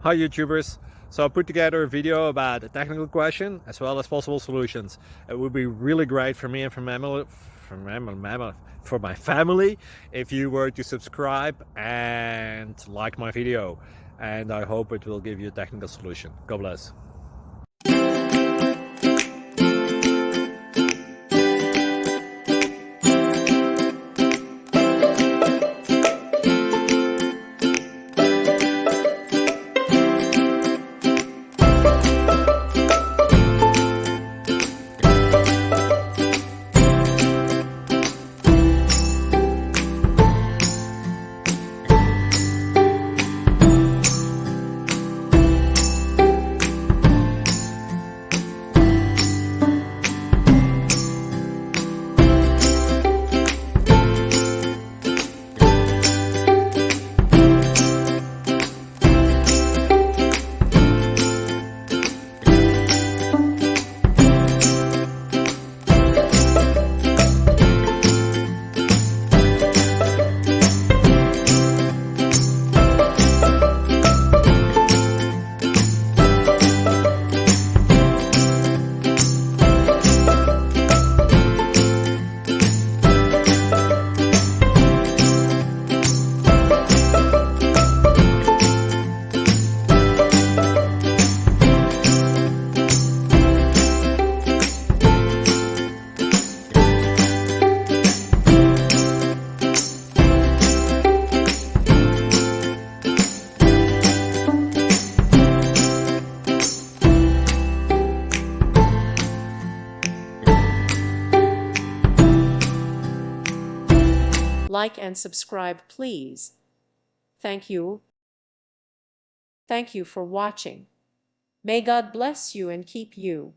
Hi YouTubers! So I put together a video about a technical question as well as possible solutions. It would be really great for me and for my family if you were to subscribe and like my video, and I hope it will give you a technical solution. God bless. Like and subscribe, please. Thank you. Thank you for watching. May God bless you and keep you.